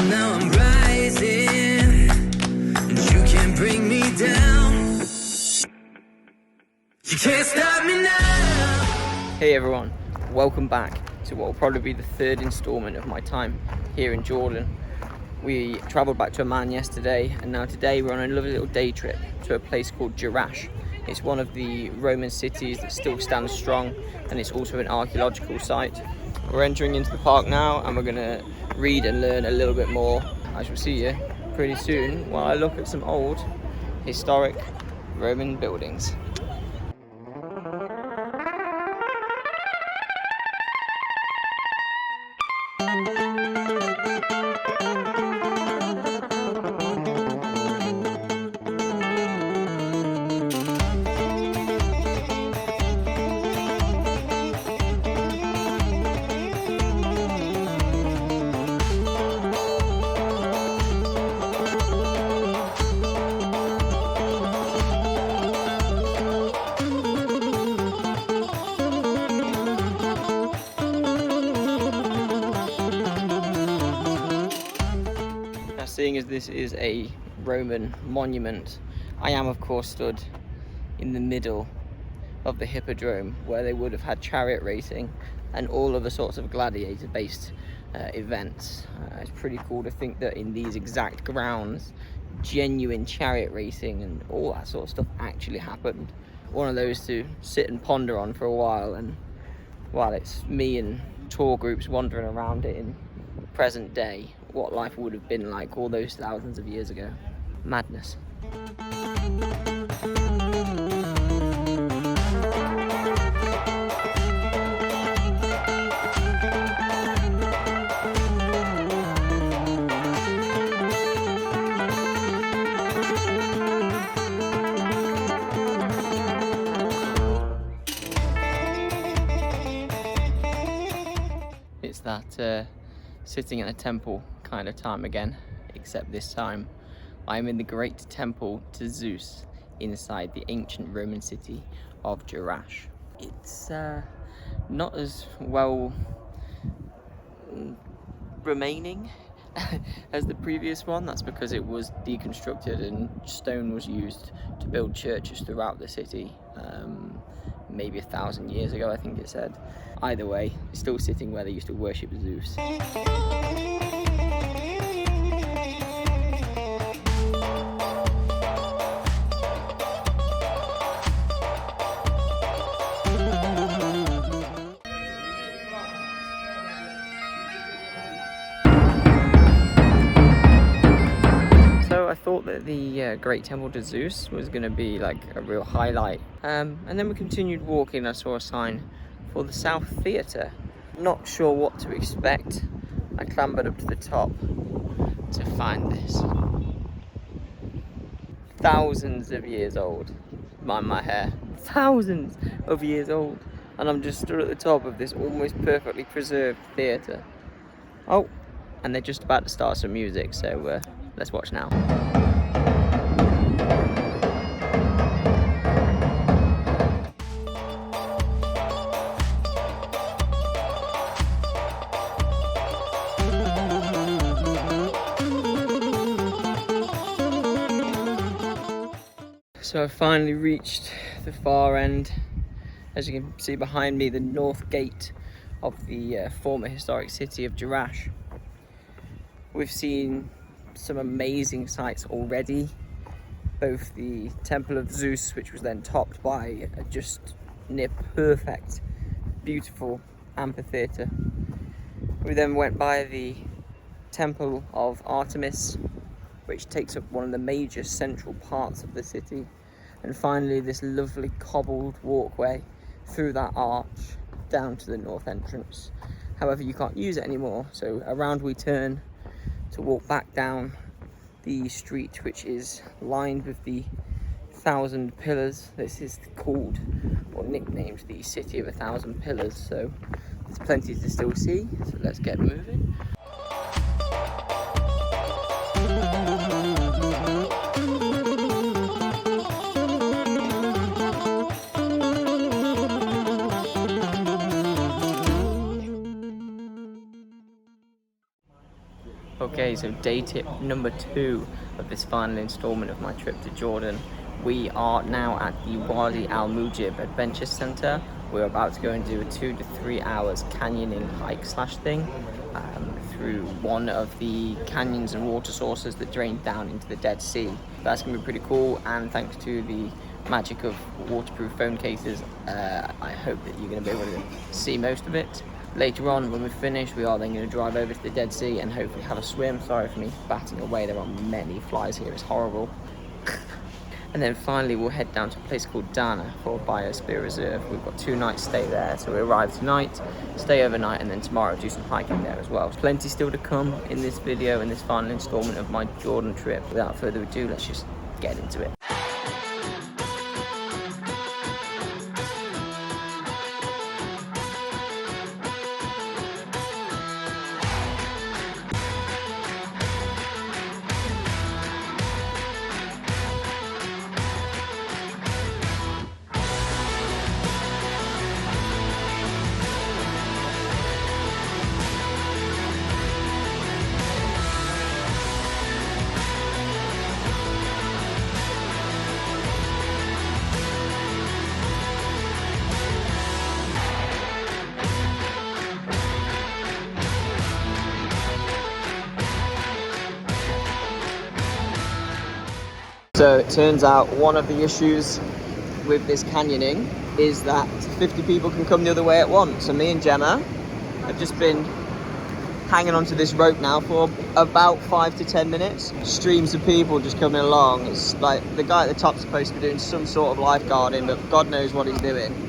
now I'm rising, and you can't bring me down. You can't stop me now. Hey everyone, welcome back to what will probably be the third installment of my time here in Jordan. We travelled back to Amman yesterday, and now today we're on a lovely little day trip to a place called Jerash. It's one of the Roman cities that still stands strong, and it's also an archaeological site. We're entering into the park now, and we're going to read and learn a little bit more. I shall see you pretty soon while I look at some old historic Roman buildings. Seeing as this is a Roman monument, I am of course stood in the middle of the hippodrome where they would have had chariot racing and all other sorts of gladiator based events. It's pretty cool to think that in these exact grounds genuine chariot racing and all that sort of stuff actually happened. One of those to sit and ponder on for a while, and while it's me and tour groups wandering around it in present day, what life would have been like all those thousands of years ago. Madness. It's that sitting in a temple kind of time again, except this time I am in the great temple to Zeus inside the ancient Roman city of Jerash. It's not as well remaining as the previous one. That's because it was deconstructed and stone was used to build churches throughout the city, maybe 1,000 years ago I think it said. Either way, it's still sitting where they used to worship Zeus. I thought that the Great Temple to Zeus was going to be like a real highlight, and then we continued walking. I saw a sign for the South Theatre. Not sure what to expect. I clambered up to the top to find this. Thousands of years old. Mind my hair. Thousands of years old, and I'm just stood at the top of this almost perfectly preserved theatre. Oh, and they're just about to start some music, so let's watch now. So I finally reached the far end. As you can see behind me, the north gate of the former historic city of Jerash. We've seen some amazing sights already, both the Temple of Zeus, which was then topped by a just near perfect, beautiful amphitheatre. We then went by the Temple of Artemis, which takes up one of the major central parts of the city, and finally this lovely cobbled walkway through that arch down to the north entrance. However, you can't use it anymore, so around we turn to walk back down the street, which is lined with the 1,000 pillars. This is called, or nicknamed, the City of 1,000 Pillars, so there's plenty to still see, so let's get moving. Okay, Okay, so day tip number 2 of this final installment of my trip to Jordan. We are now at the Wadi al Mujib Adventure Center. We're about to go and do a 2 to 3 hours canyoning hike slash thing through one of the canyons and water sources that drain down into the Dead Sea. That's going to be pretty cool, and thanks to the magic of waterproof phone cases, I hope that you're going to be able to see most of it. Later on, when we finish, we are then going to drive over to the Dead Sea and hopefully have a swim. Sorry for me batting away, there are many flies here, it's horrible. And then finally we'll head down to a place called Dana for Biosphere Reserve. We've got 2 nights stay there, so we arrive tonight, stay overnight, and then tomorrow do some hiking there as well. There's plenty still to come in this video, in this final installment of my Jordan trip. Without further ado, let's just get into it. So it turns out one of the issues with this canyoning is that 50 people can come the other way at once. So me and Gemma have just been hanging onto this rope now for about 5 to 10 minutes. Streams of people just coming along. It's like the guy at the top's supposed to be doing some sort of lifeguarding, but God knows what he's doing.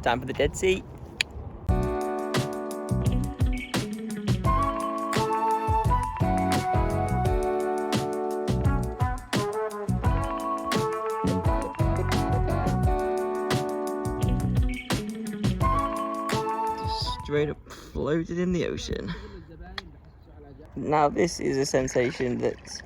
Time for the Dead Sea. Just straight up floated in the ocean. Now this is a sensation that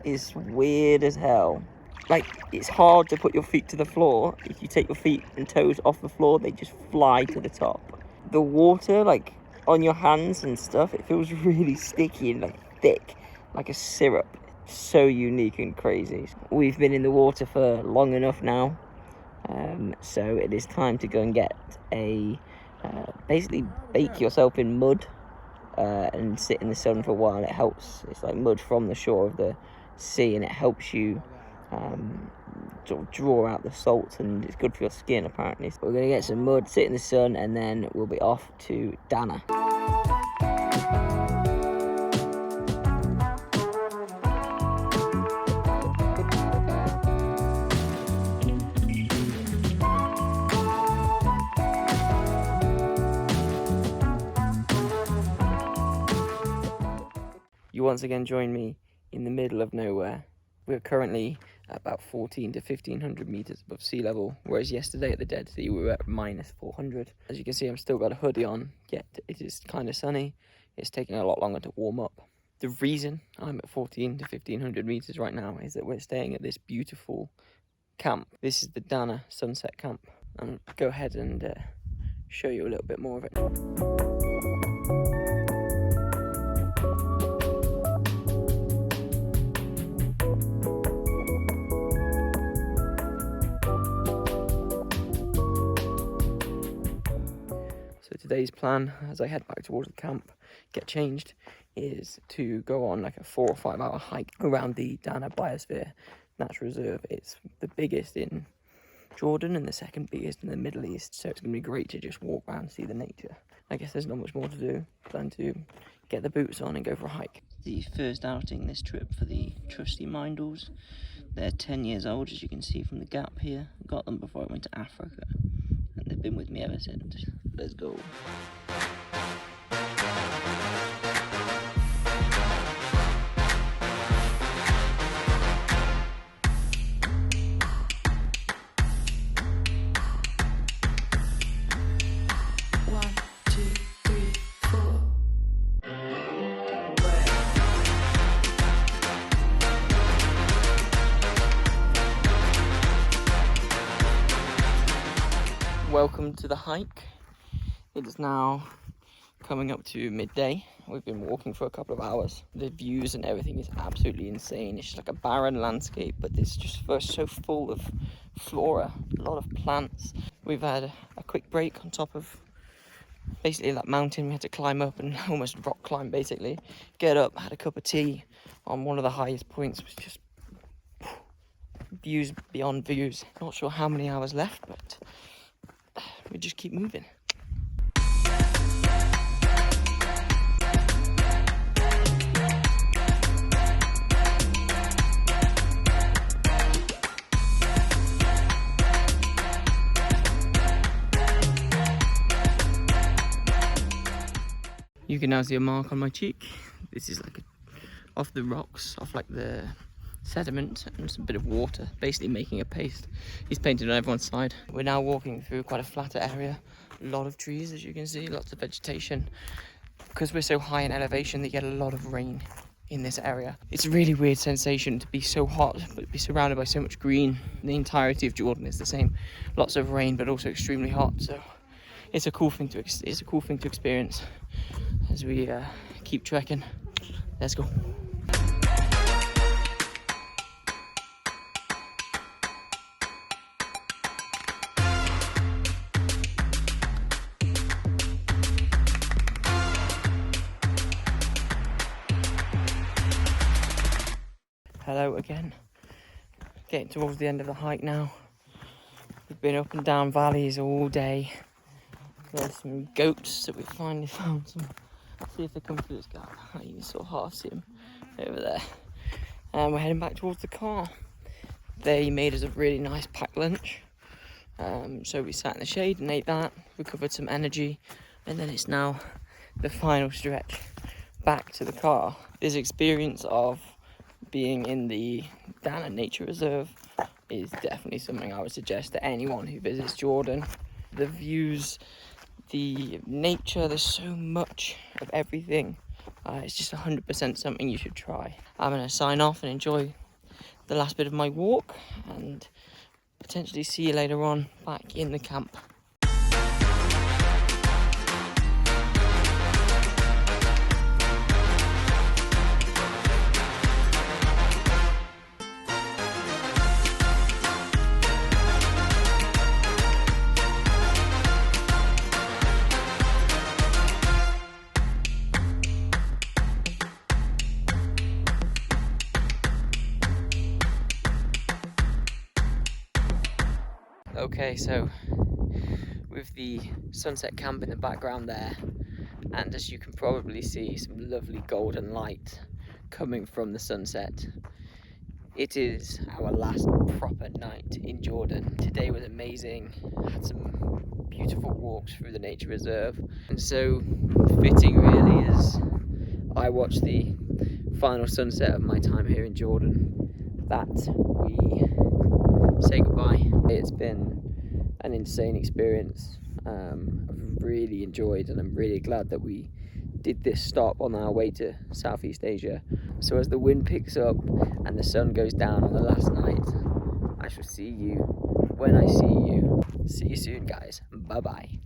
is weird as hell. Like, it's hard to put your feet to the floor. If you take your feet and toes off the floor, they just fly to the top. The water, like, on your hands and stuff, it feels really sticky and, like, thick, like a syrup. So unique and crazy. We've been in the water for long enough now, so it is time to go and get a, basically bake yourself in mud and sit in the sun for a while. It helps. It's like mud from the shore of the sea, and it helps you sort of draw out the salt, and it's good for your skin apparently. So we're going to get some mud, sit in the sun, and then we'll be off to Dana. You once again join me in the middle of nowhere. We're currently about 14 to 1500 meters above sea level, whereas yesterday at the Dead Sea we were at minus 400. As you can see, I'm still got a hoodie on, yet it is kind of sunny. It's taking a lot longer to warm up. The reason I'm at 14 to 1500 meters right now is that we're staying at this beautiful camp. This is the Dana Sunset Camp. I'll go ahead and show you a little bit more of it. So today's plan, as I head back towards the camp, get changed, is to go on like a 4 or 5 hour hike around the Dana Biosphere Natural Reserve. It's the biggest in Jordan and the second biggest in the Middle East, so it's going to be great to just walk around and see the nature. I guess there's not much more to do than to get the boots on and go for a hike. The first outing this trip for the trusty Mindals. They're 10 years old, as you can see from the gap here. Got them before I went to Africa, and they've been with me ever since. Let's go. Welcome to the hike. It is now coming up to midday. We've been walking for a couple of hours. The views and everything is absolutely insane. It's just like a barren landscape, but it's just so full of flora, a lot of plants. We've had a quick break on top of basically that mountain. We had to climb up and almost rock climb basically. Get up, had a cup of tea on one of the highest points. It was just views beyond views. Not sure how many hours left, but we just keep moving. You can now see a mark on my cheek. This is like off the rocks, off like the sediment and some bit of water, basically making a paste. He's painted on everyone's side. We're now walking through quite a flatter area. A lot of trees, as you can see, lots of vegetation. Because we're so high in elevation, they get a lot of rain in this area. It's a really weird sensation to be so hot, but be surrounded by so much green. The entirety of Jordan is the same. Lots of rain, but also extremely hot. So it's a cool thing to experience as we keep trekking. Let's go. Hello again. Getting towards the end of the hike now. We've been up and down valleys all day. There's some goats that we finally found some. See if they come through this gap. You can sort of half see them over there. And we're heading back towards the car. They made us a really nice packed lunch. So we sat in the shade and ate that, recovered some energy, and then it's now the final stretch back to the car. This experience of being in the Dana Nature Reserve is definitely something I would suggest to anyone who visits Jordan. The views, the nature, there's so much of everything. It's just 100% something you should try. I'm going to sign off and enjoy the last bit of my walk and potentially see you later on back in the camp. Okay, so with the sunset camp in the background there, and as you can probably see, some lovely golden light coming from the sunset. It is our last proper night in Jordan. Today was amazing. Had some beautiful walks through the nature reserve, and so fitting really as I watch the final sunset of my time here in Jordan that we say goodbye. It's been an insane experience. I've really enjoyed, and I'm really glad that we did this stop on our way to Southeast Asia. So as the wind picks up and the sun goes down on the last night, I shall see you when I see you. See you soon, guys. Bye bye.